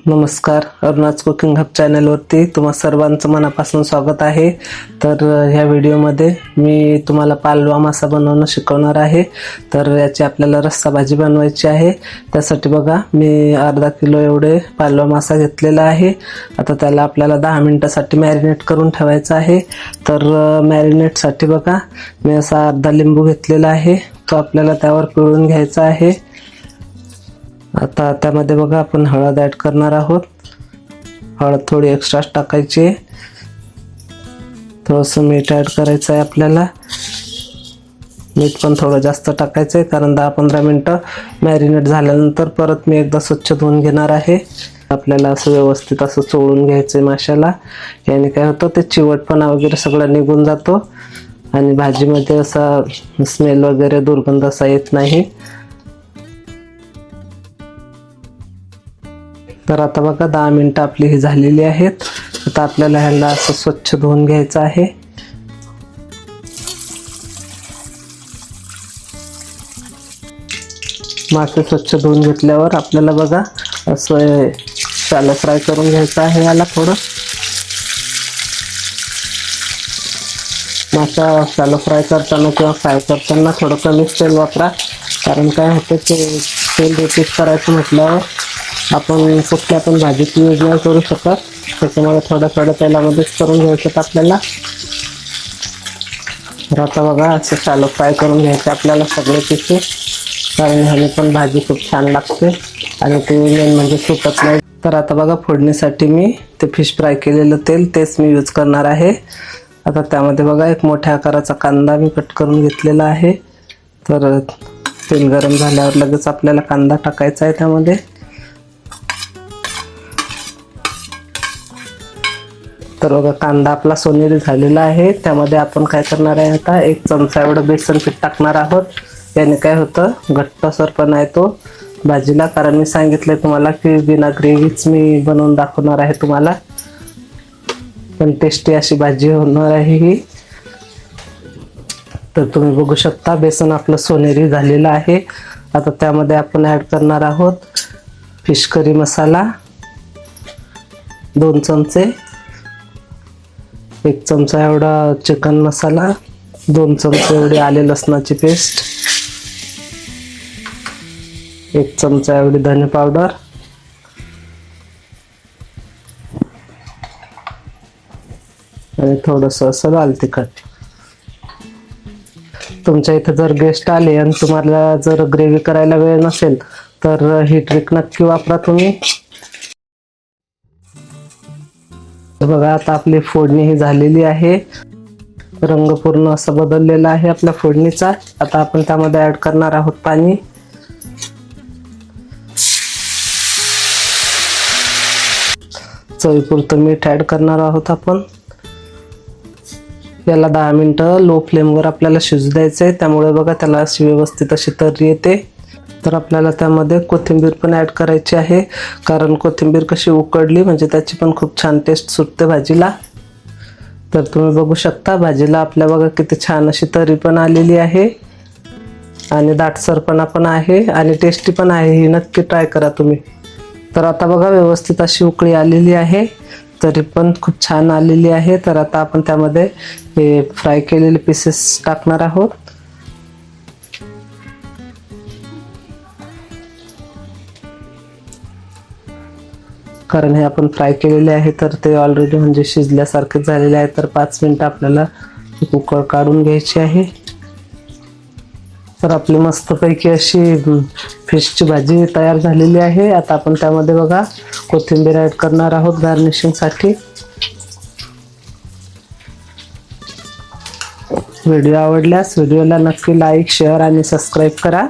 नमस्कार, अरुणाच cooking hub चॅनलवरती तुम्हा सर्वांचं मनापासून स्वागत आहे। तर ह्या व्हिडिओमध्ये मी तुम्हाला पालवा मासा बनवणं शिकवणार आहे। तर याची आपल्याला रस्सा भाजी बनवायची आहे। त्यासाठी बघा मी अर्धा किलो एवढे पालवा मासा घेतलेला आहे। आता त्याला आपल्याला 10 मिनिटांसाठी मॅरिनेट करून ठेवायचं आहे। तर मॅरिनेटसाठी बघा मी असा अर्धा लिंबू घेतलेला आहे, तो आपल्याला त्यावर पिळून घ्यायचा आहे। आता त्यामध्ये बघा आपण हळद ॲड करणार आहोत। हळद थोडी एक्स्ट्रा टाकायची आहे। थोडंसं मीठ ॲड करायचं आहे आपल्याला। मीठ पण थोडं जास्त टाकायचं आहे, कारण 10-15 मिनिटं मॅरिनेट झाल्यानंतर परत मी एकदा स्वच्छ धुवून घेणार आहे। आपल्याला असं व्यवस्थित असं चोळून घ्यायचं आहे माशाला। याने काय होतं, ते चिवटपणा वगैरे सगळं निघून जातो आणि भाजीमध्ये असा स्मेल वगैरे दुर्गंध असा येत नाही। तर आता बघा 10 मिनिटं आपली ही झालेली आहेत। आता आपल्याला ह्याला असं स्वच्छ धुवून घ्यायचं आहे। मासे स्वच्छ धुवून घेतल्यावर आपल्याला बघा असं शॅलो फ्राय करून घ्यायचं आहे। याला थोडं मासा शॅलो फ्राय करताना किंवा फ्राय करताना थोडं कमीच तेल वापरा, कारण काय होतं ते तेल रिपीट करायचं म्हटल्यावर आपण कुठल्या पण भाजीत यूज नाही करू शकत, त्याच्यामुळे थोडं तेलामध्येच करून घ्यायचं आपल्याला। तर आता बघा असं शॅलो फ्राय करून घ्यायचं आपल्याला सगळे पिसे, कारण ह्याने पण भाजी खूप छान लागते आणि ते मेन म्हणजे सुटत नाही। तर आता बघा फोडणीसाठी मी ते फिश फ्राय केलेलं तेल तेच मी यूज करणार आहे। आता त्यामध्ये बघा एक मोठ्या आकाराचा कांदा मी कट करून घेतलेला आहे। तर तेल गरम झाल्यावर लगेच आपल्याला कांदा टाकायचा आहे त्यामध्ये। तर बघा कांदा आपला सोनेरी झालेला आहे। त्यामध्ये आपण काय करणार आहे, आता 1 चमचा एवढं बेसन पीठ टाकणार आहोत। याने काय होतं, घट्टसरपणा येतो भाजीला, कारण मी सांगितलंय तुम्हाला की बिना ग्रेव्हीच मी बनवून दाखवणार आहे तुम्हाला, पण टेस्टी अशी भाजी होणार आहे ही। तर तुम्ही बघू शकता बेसन आपलं सोनेरी झालेलं आहे। आता त्यामध्ये आपण ॲड करणार आहोत फिश करी मसाला 2 चमचे, 1 चमचा एवढा चिकन मसाला, 2 चमचे एवढी आले लसणाची पेस्ट, 1 चमचा एवढी धने पावडर आणि थोडंसं असं लाल तिखट। तुमच्या इथे जर गेस्ट आले आणि तुम्हाला जर ग्रेव्ही करायला वेळ नसेल तर ही ट्रिक नक्की वापरा तुम्ही। बघा आता आपली फोडणी ही झालेली आहे, रंग पूर्ण असा बदललेला आहे आपल्या फोडणीचा। आता आपण त्यामध्ये ॲड करणार आहोत पाणी। चवीपुरतं मीठ ॲड करणार आहोत आपण। याला 10 मिनिटं लो फ्लेमवर आपल्याला शिजू द्यायचं आहे, त्यामुळे बघा त्याला अशी व्यवस्थित अशी तर्री येते। तर आपल्याला त्यामध्ये कोथिंबीर पण ॲड करायची आहे, कारण कोथिंबीर कशी उकडली म्हणजे त्याची पण खूप छान टेस्ट सुटते भाजीला। तर तुम्ही बघू शकता भाजीला आपल्या बघा किती छान अशी तर्री पण आलेली आहे आणि दाटसरपणा पण आहे आणि टेस्टी पण आहे। ही नक्की ट्राय करा तुम्ही। तर आता बघा व्यवस्थित अशी उकळी आलेली आहे, तरी पण खूप छान आलेली आहे। तर आता आपण त्यामध्ये हे फ्राय केलेले पीसेस टाकणार आहोत। कारण हे आपण फ्राय केलेले आहे तर ते ऑलरेडी म्हणजे शिजल्यासारखे झालेले आहे। तर 5 मिनिटं आपल्याला उकळ काढून घ्यायची आहे। तर आपली मस्तपैकी अशी फिशची भाजी तयार झालेली आहे। आता आपण त्यामध्ये बघा कोथिंबीर ॲड करणार आहोत गार्निशिंगसाठी। व्हिडिओ आवडल्यास व्हिडिओला नक्की लाईक, शेअर आणि सबस्क्राईब करा।